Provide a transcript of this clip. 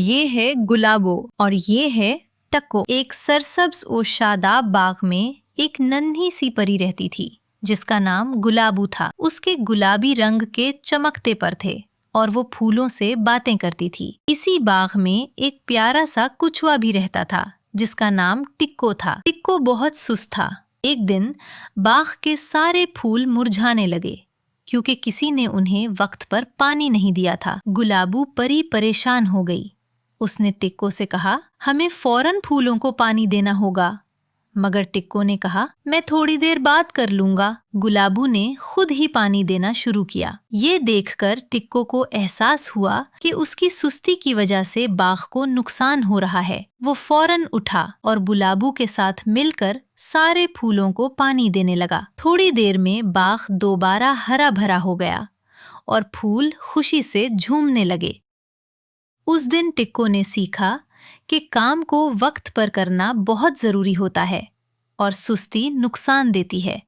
ये है गुलाबो और ये है टक्को। एक सरसब्ज और शादाब बाग में एक नन्ही सी परी रहती थी जिसका नाम गुलाबू था। उसके गुलाबी रंग के चमकते पर थे और वो फूलों से बातें करती थी। इसी बाग में एक प्यारा सा कुचवा भी रहता था जिसका नाम टिक्को था। टिक्को बहुत सुस्त था। एक दिन बाग के सारे फूल मुरझाने लगे क्योंकि किसी ने उन्हें वक्त पर पानी नहीं दिया था। गुलाबू परी परेशान हो गई। उसने टिक्को से कहा, हमें फौरन फूलों को पानी देना होगा। मगर टिक्को ने कहा, मैं थोड़ी देर बाद कर लूंगा। गुलाबू ने खुद ही पानी देना शुरू किया। ये देखकर टिक्को को एहसास हुआ कि उसकी सुस्ती की वजह से बाग को नुकसान हो रहा है। वो फौरन उठा और गुलाबू के साथ मिलकर सारे फूलों को पानी देने लगा। थोड़ी देर में बाग दोबारा हरा भरा हो गया और फूल खुशी से झूमने लगे। उस दिन टिक्को ने सीखा कि काम को वक्त पर करना बहुत जरूरी होता है और सुस्ती नुकसान देती है।